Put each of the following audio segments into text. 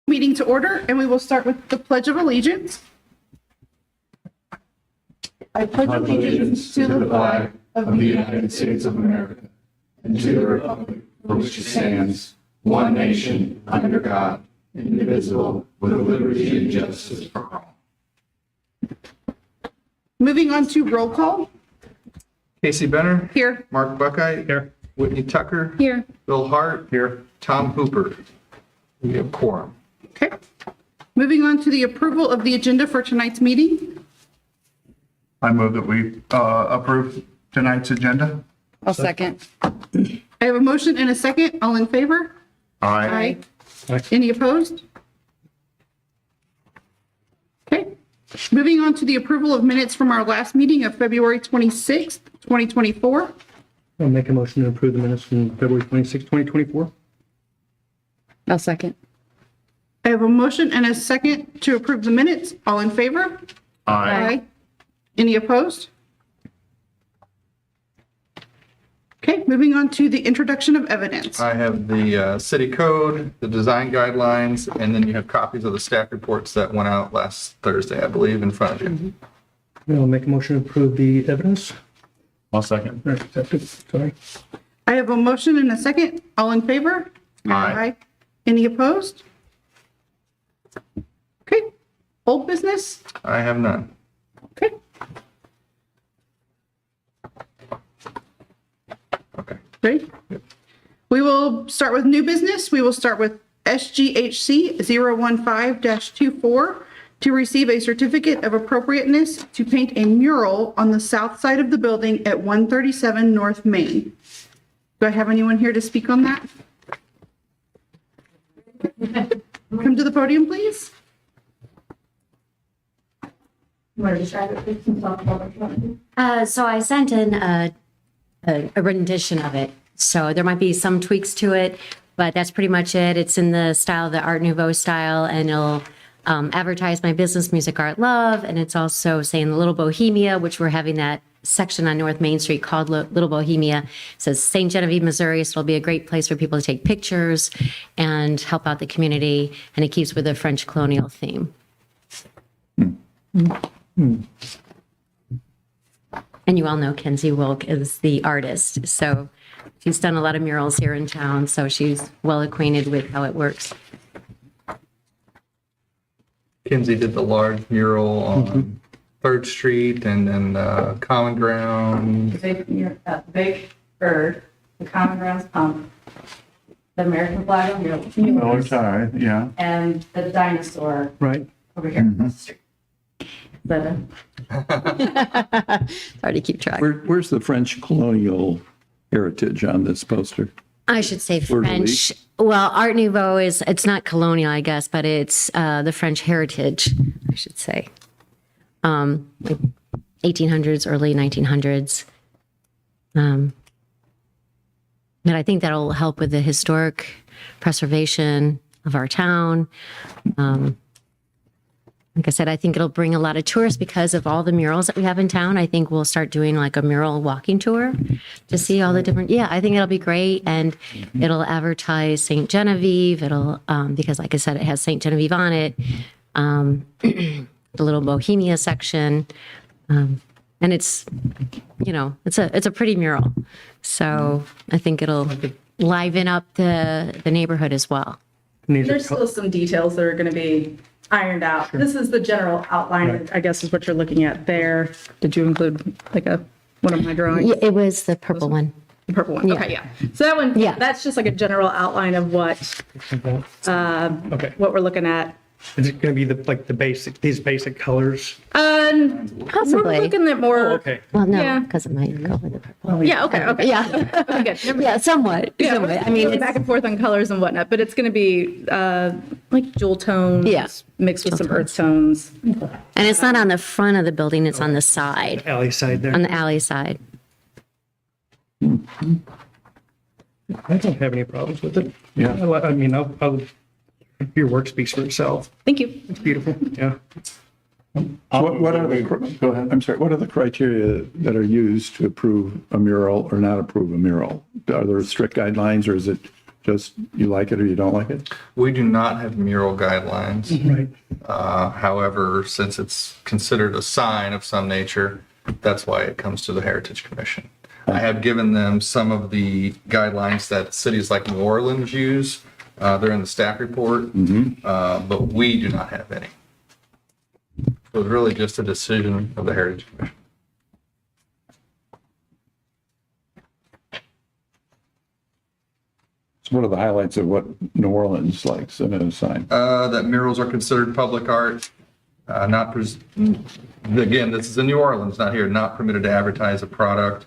Meeting to order, and we will start with the Pledge of Allegiance. I pledge allegiance to the flag of the United States of America and to the republic for which it stands, one nation, under God, indivisible, with liberty and justice for all. Moving on to roll call. Casey Benner. Here. Mark Buckeye. Here. Whitney Tucker. Here. Bill Hart. Here. Tom Hooper. We have quorum. Okay. Moving on to the approval of the agenda for tonight's meeting. I move that we approve tonight's agenda. I'll second. I have a motion and a second. All in favor? Aye. Any opposed? Okay. Moving on to the approval of minutes from our last meeting of February 26th, 2024. I'll make a motion to approve the minutes from February 26, 2024. I'll second. I have a motion and a second to approve the minutes. All in favor? Aye. Any opposed? Okay, moving on to the introduction of evidence. I have the city code, the design guidelines, and then you have copies of the staff reports that went out last Thursday, I believe, in front of you. I'll make a motion to approve the evidence. I'll second. Or accept it, sorry. I have a motion and a second. All in favor? Aye. Any opposed? Okay, old business? I have none. Okay. Okay. Ready? We will start with new business. We will start with SGHC 015-24 to receive a certificate of appropriateness to paint a mural on the south side of the building at 137 North Main. Do I have anyone here to speak on that? Come to the podium, please. So I sent in a rendition of it. So there might be some tweaks to it, but that's pretty much it. It's in the style, the Art Nouveau style, and it'll advertise my business, Music, Art, Love. And it's also saying the Little Bohemia, which we're having that section on North Main Street called Little Bohemia. It says St. Genevieve, Missouri. So it'll be a great place for people to take pictures and help out the community. And it keeps with the French colonial theme. And you all know Kenzie Wilk is the artist. So she's done a lot of murals here in town. So she's well acquainted with how it works. Kinsey did the large mural on 3rd Street and then Common Ground. The big bird, the common grounds pump, the American flag on your Oh, sorry, yeah. and the dinosaur Right. over here across the street. But It's hard to keep track. Where's the French colonial heritage on this poster? I should say Fleur de French. Well, Art Nouveau it's not colonial, I guess, but it's the French heritage, I should say. Like 1800s, early 1900s. But I think that'll help with the historic preservation of our town. Like I said, I think it'll bring a lot of tourists because of all the murals that we have in town. I think we'll start doing like a mural walking tour to see all the different, I think it'll be great. And it'll advertise St. Genevieve. It'll, because like I said, it has St. Genevieve on it. The Little Bohemia section. And it's, it's a pretty mural. So I think it'll liven up the neighborhood as well. And these are there's still some details that are going to be ironed out. This is the general outline, Right. I guess, is what you're looking at there. Did you include like one of my drawings? Yeah, it was the purple one. The purple one. Okay, yeah. So that one, Yeah. that's just like a general outline of what Okay. what we're looking at. Is it going to be these basic colors? Possibly. We're looking at more. Okay. Well, no, Yeah. because it might go with the purple. Yeah. Okay. Yeah. Okay, good. Never Yeah, somewhat. Somewhat. I mean, it's back and forth on colors and whatnot, but it's going to be like jewel tones, Yeah. mixed with some earth tones. and it's not on the front of the building, it's on the side, Alley side there. on the alley side. I don't have any problems with it. Yeah. I mean, your work speaks for itself. Thank you. It's beautiful. Yeah. What are the, go ahead, I'm sorry, what are the criteria that are used to approve a mural or not approve a mural? Are there strict guidelines or is it just you like it or you don't like it? We do not have mural guidelines. Right. However, since it's considered a sign of some nature, that's why it comes to the Heritage Commission. I have given them some of the guidelines that cities like New Orleans use. They're in the staff report, but we do not have any. So it's really just a decision of the Heritage Commission. So what are the highlights of what New Orleans likes in a sign? That murals are considered public art. Again, this is in New Orleans, not here, not permitted to advertise a product.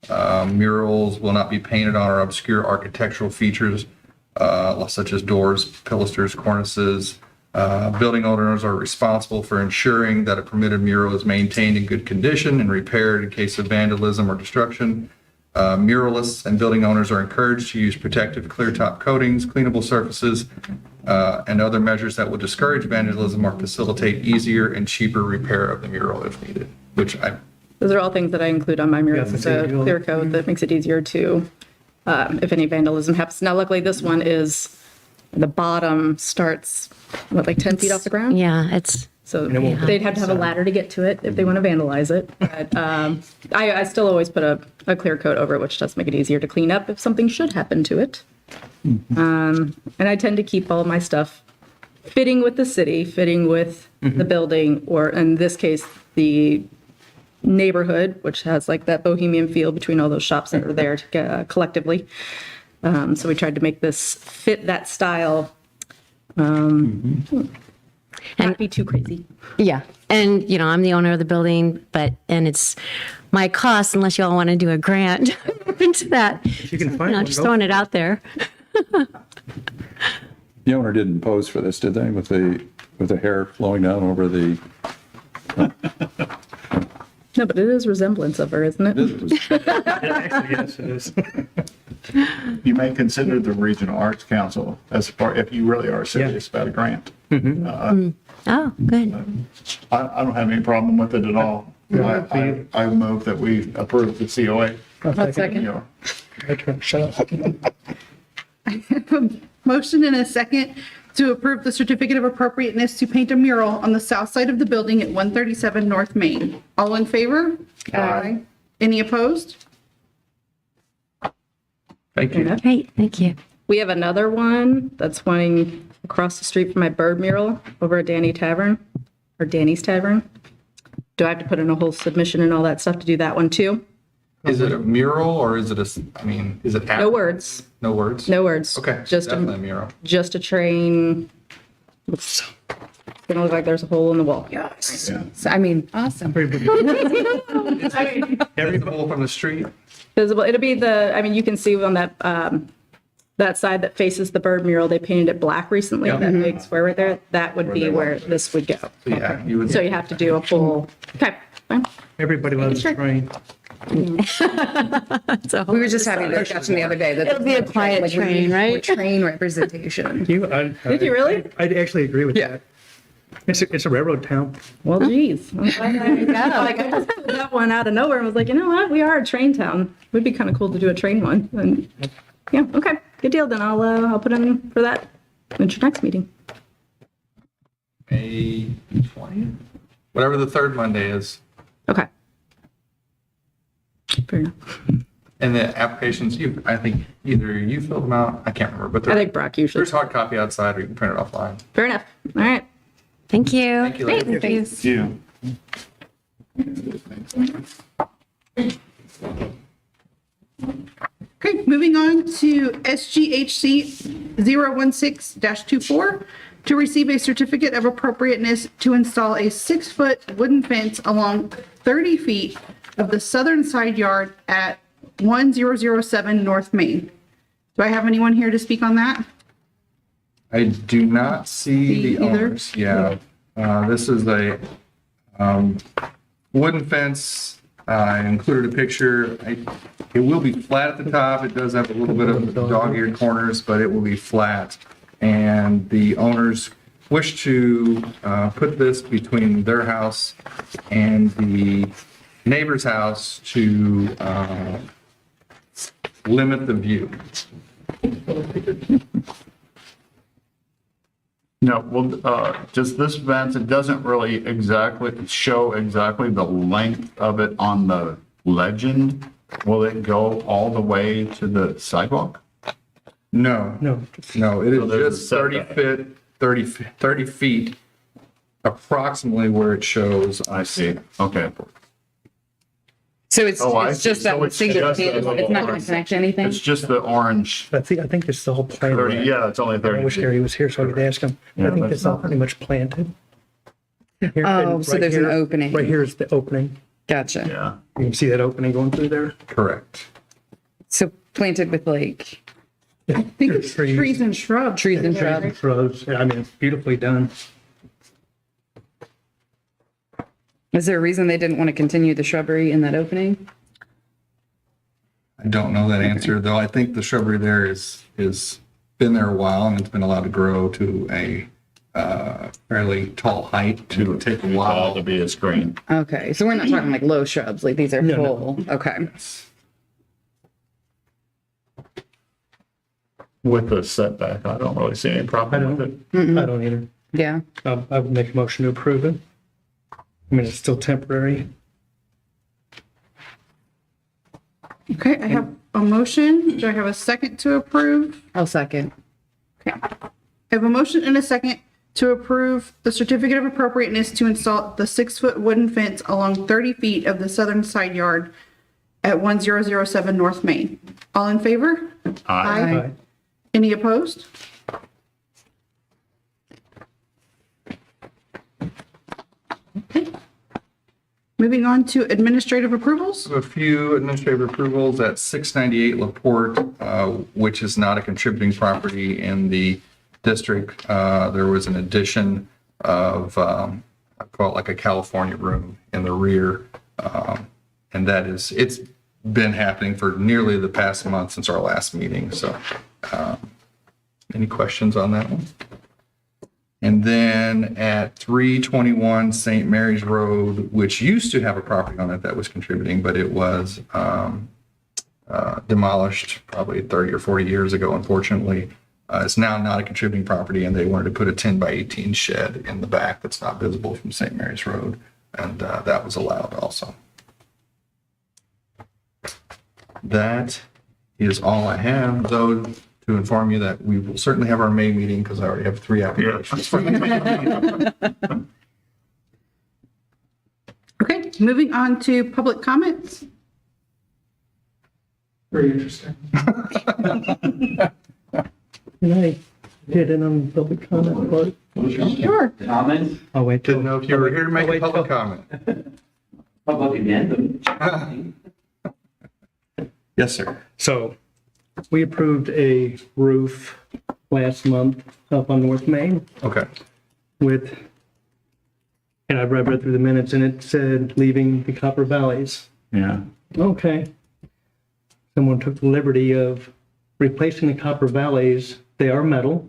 Murals will not be painted on or obscure architectural features, such as doors, pilasters, cornices. Building owners are responsible for ensuring that a permitted mural is maintained in good condition and repaired in case of vandalism or destruction. Muralists and building owners are encouraged to use protective clear top coatings, cleanable surfaces, and other measures that will discourage vandalism or facilitate easier and cheaper repair of the mural if needed, Those are all things that I include on my murals. Yeah, It's a clear code that makes it easier to, if any vandalism happens. Now, luckily, this one is, the bottom starts, like 10 feet off the ground? Yeah, it's, So it won't they'd have to have a ladder to get to it if they want to vandalize it. But I still always put a clear coat over it, which does make it easier to clean up if something should happen to it. And I tend to keep all my stuff fitting with the city, fitting with the building, or in this case, the neighborhood, which has like that bohemian feel between all those shops that are there collectively. So we tried to make this fit that style. Not be too crazy. yeah. And, you know, I'm the owner of the building, and it's my cost unless y'all want to do a grant into that. You can find one. Just throwing it out there. The owner didn't pose for this, did they, with the hair flowing down over the? No, but it is resemblance of her, isn't it? Actually, yes, it is. You may consider the Regional Arts Council as part, if you really are serious about a grant. Oh, good. I don't have any problem with it at all. I move that we approve the COA. Second. Shut up. Motion and a second to approve the certificate of appropriateness to paint a mural on the south side of the building at 137 North Main. All in favor? Aye. Any opposed? Thank you. Great, thank you. We have another one that's wanting across the street from my bird mural over at Danny's Tavern. Do I have to put in a whole submission and all that stuff to do that one too? Is it a mural or is it is it? No words, No words? no words. Okay, Just definitely a a, mural. just a train. It's gonna look like there's a hole in the wall. Yes. Yeah. I mean, awesome. Visible from the street? Visible, it'll be you can see on that, that side that faces the bird mural, they painted it black recently, that big square right there. That would be where this would go. So yeah, you would. So you have to do a full, okay, fine. Everybody loves a train. So We were just having a discussion the other day that. It'll be a quiet like, we train, need more right? Train representation. Did you really? I'd actually agree with that. It's a railroad town. Well, geez. Like, I just pulled that one out of nowhere and was like, you know what? We are a train town. Would be kind of cool to do a train one. And yeah, okay, good deal. Then I'll put in for that at your next meeting. May 20th? Whatever the third Monday is. Okay. Fair enough. And the applications, I think either you filled them out, I can't remember, but I think Brock usually. there's hard copy outside or you can print it offline. Fair enough. All right. Thank you. Thank you, ladies. Thank you. Okay, moving on to SGHC 016-24 to receive a certificate of appropriateness to install a 6-foot wooden fence along 30 feet of the southern side yard at 1007 North Main. Do I have anyone here to speak on that? I do not see the either? owners. Yeah. This is a wooden fence. I included a picture. It will be flat at the top. It does have a little bit of dog-eared corners, but it will be flat. And the owners wish to put this between their house and the neighbor's house to limit the view. No, well, does this fence, it doesn't really exactly show exactly the length of it on the legend. Will it go all the way to the sidewalk? No, No, no, it So is there's a just 30 setback. feet, 30 feet, approximately where it shows. I see. Okay. So it's, Oh, I it's see. just So that it's single just a piece. little It's not going orange. to connect to anything? It's just the orange I think it's the whole plan. 30, yeah, it's only I 30 wish feet. Harry was here so I could ask him. Yeah, I think that's it's all not- pretty much planted. Here- Oh, and so right there's an here- opening. Right here is the opening. Gotcha. Yeah. You can see that opening going through there. Correct. So planted with like I think it's trees and shrubs. trees and shrubs. Shrubs. I mean, it's beautifully done. Is there a reason they didn't want to continue the shrubbery in that opening? I don't know that answer, though. I think the shrubbery there is been there a while and it's been allowed to grow to a fairly tall height to take a All while. to be a screen. Okay, so we're not talking like low shrubs, like these are No, no. full. Okay. With the setback, I don't really see any I problem with it. don't, I don't either. Yeah. I would make a motion to approve it. I mean, it's still temporary. Okay, I have a motion. Do I have a second to approve? I'll second. Okay. I have a motion and a second to approve the certificate of appropriateness to install the 6-foot wooden fence along 30 feet of the southern side yard at 1007 North Main. All in favor? Aye. Aye. Any opposed? Okay. Moving on to administrative approvals. A few administrative approvals at 698 Laporte, which is not a contributing property in the district. There was an addition of, I call it like a California room in the rear. And that is, it's been happening for nearly the past month since our last meeting. So any questions on that one? And then at 321 St. Mary's Road, which used to have a property on it that was contributing, but it was demolished probably 30 or 40 years ago, unfortunately. It's now not a contributing property, and they wanted to put a 10 by 18 shed in the back that's not visible from St. Mary's Road, and that was allowed also. That is all I have, though, to inform you that we will certainly have our May meeting because I already have 3 applications. Okay, moving on to public comments. Very interesting. Can I get in on public comment part? Sure. Comments? I'll wait till. Didn't know if you were here to make I'll a wait public till- comment. Public again? Yes, sir. So, we approved a roof last month up on North Main Okay. with, and I read through the minutes and it said leaving the Copper Valleys. Yeah. Okay. Someone took the liberty of replacing the Copper Valleys. They are metal,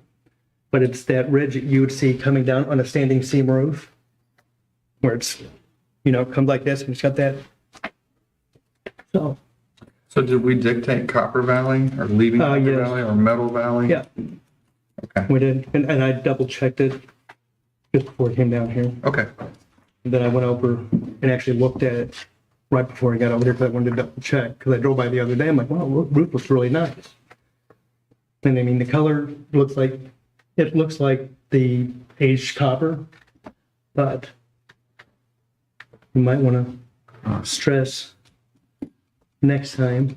but it's that ridge that you would see coming down on a standing seam roof where it's, comes like this and it's got that. So, So did we dictate Copper Valley or leaving Copper yes. Valley or Metal Valley? yeah, Okay. we did. And I double checked it just before I came down here. Okay. And then I went over and actually looked at it right before I got over here because I wanted to double check. Because I drove by the other day. I'm like, wow, the roof looks really nice. And I mean, the color looks like the aged copper, but you might want to stress next time.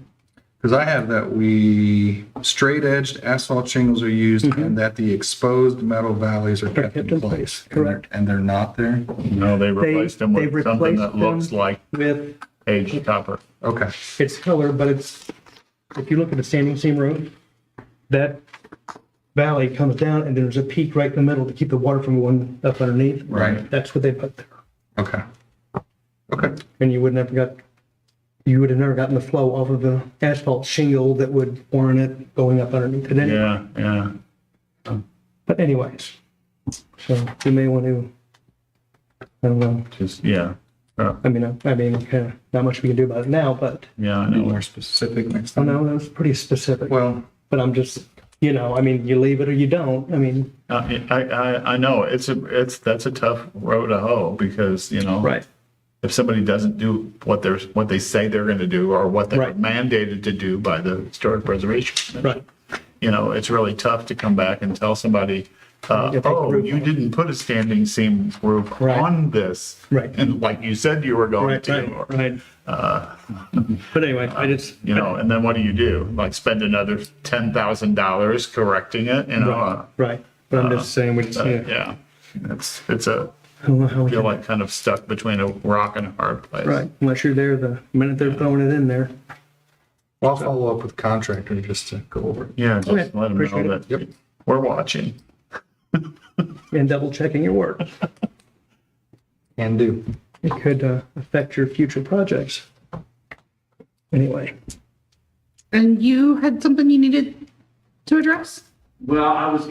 Because I have that we straight edged asphalt shingles are used and that the exposed metal valleys are kept in place. Correct. And they're not there? No, they replaced them they with something replaced that looks them. like With aged copper. Okay. its color, but if you look at the standing seam roof, that valley comes down and there's a peak right in the middle to keep the water from going up underneath. Right. That's what they put there. Okay. Okay. And you would have never gotten the flow off of the asphalt shingle that would warrant it going up underneath it anyway. Yeah, yeah. But anyways, so you may want to, I don't know, Just, yeah. I mean, kind of not much we can do about it now, but Yeah, I Be know. more specific next I time. know that was pretty specific, Well, but I'm just, You know, I mean, you leave it or you don't. I mean, I know, that's a tough row to hoe because, you know. right, If somebody doesn't do what they say they're going to do or what they're Right. mandated to do by the Historic Preservation Commission, right. you know, it's really tough to come back and tell somebody, take the oh, roof you off." didn't put a standing seam roof Right. on this. Right. And like you said you were going Right, to. right, right. But anyway, I just, You know, and then what do? Like spend another $10,000 correcting it, you know? right. But I'm just saying, we just, yeah. Yeah, it's I don't know how we feel can- like kind of stuck between a rock and a hard place. Right, unless you're there the minute they're throwing it in there. I'll follow up with the contractor just to go over it. Yeah, just Okay, let them appreciate know it. that we're watching. And double checking your work. Can do. It could affect your future projects. Anyway, And you had something you needed to address? Well, I was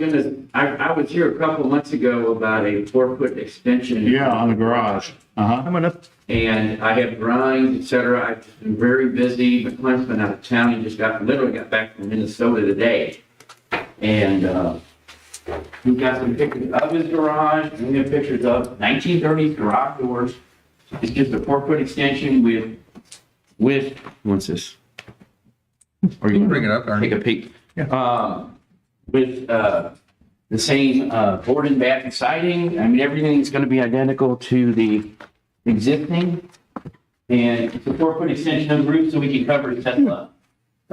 here a couple months ago about a 4-foot extension. Yeah, on the garage. Uh-huh. coming up, And I have drawings, et cetera. I've just been very busy. My client's been out of town. He just literally got back from Minnesota today. And, he got some pictures of his garage, and we have pictures of 1930s garage doors. It's just a 4-foot extension with, what's this? Or you Bring it up, Ernie. take a peek. With the same board and batten siding. I mean, everything's going to be identical to the existing. And it's a 4-foot extension of the roof so we can cover the Tesla.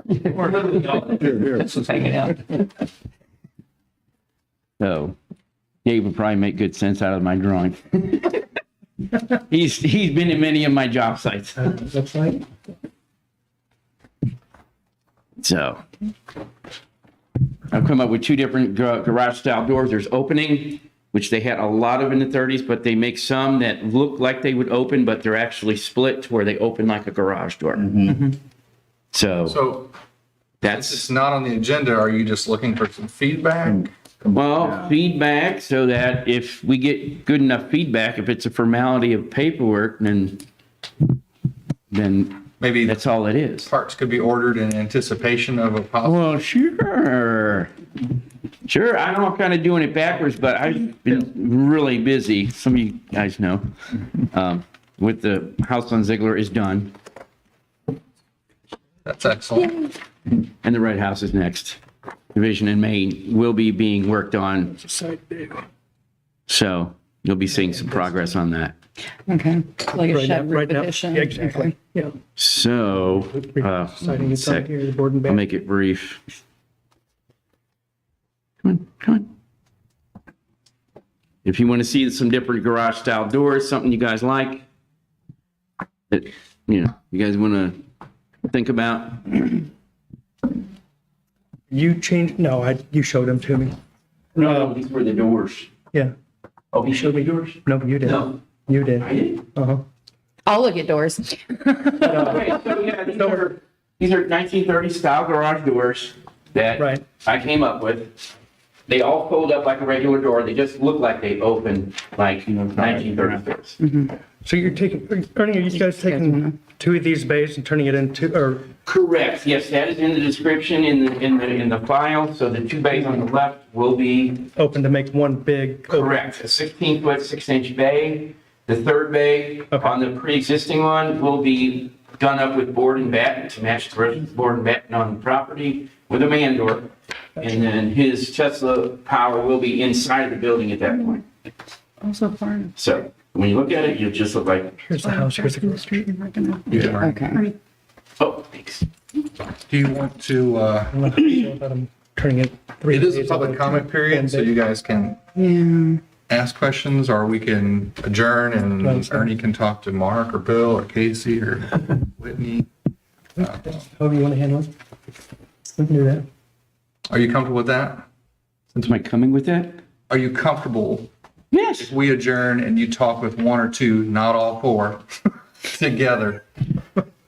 We're literally all just hanging out. So Dave would probably make good sense out of my drawing. He's been in many of my job sites. looks like. So I've come up with 2 different garage style doors. There's opening, which they had a lot of in the 30s, but they make some that look like they would open, but they're actually split to where they open like a garage door. So So that's, it's not on the agenda. Are you just looking for some feedback? well, feedback so that if we get good enough feedback, if it's a formality of paperwork, then Maybe that's all it is. parts could be ordered in anticipation of a possible. Well, sure. Sure, I know I'm kind of doing it backwards, but I've been really busy, some of you guys know, with the house on Ziegler is done, That's excellent. and the Red House is next. Division in Maine will be being worked on, so you'll be seeing some progress on that. Okay, like a Right now, shed right now. addition. Yeah, exactly, yeah. So, Siding is on sec. here, board and I'll batten. make it brief. Come on. If you want to see some different garage style doors, something you guys like, that, you guys want to think about, You changed, no, you showed them to me. no, these were the doors. Yeah, Oh, he showed me doors? no, you did. No, You did. I didn't. Uh-huh. I'll look at doors. Okay, so yeah, these are 1930 style garage doors that Right. I came up with. They all fold up like a regular door. They just look like they open like 1930 doors. So you're taking, Ernie, are you guys taking 2 of these bays and turning it into, or, Correct. Yes, that is in the description in the file. So the 2 bays on the left will be open to make one big? correct. A 16-foot, 6-inch bay. The 3rd bay Okay. on the pre-existing one will be done up with board and batten to match the rest of the board and batten on the property with a man door. And then his Tesla power will be inside of the building at that point. Also far. So when you look at it, you'll just look like, Here's the house, here's the street, you're not gonna. Yeah. Okay. oh, thanks. Do you want to, I'm turning it. 3 it is a bays public over comment to period, one so bay. you guys can Yeah. ask questions, or we can adjourn and Understand. Ernie can talk to Mark or Bill or Casey or Whitney. However you want to handle it. We can do that. Are you comfortable with that? Am I coming with that? Are you comfortable Yes. if we adjourn and you talk with 1 or 2, not all 4, together?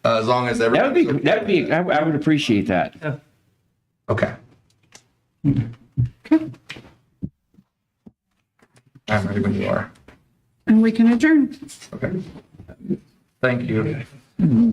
As long as everybody. I would appreciate that. Okay. I'm ready when you are. And we can adjourn. Okay. Thank you.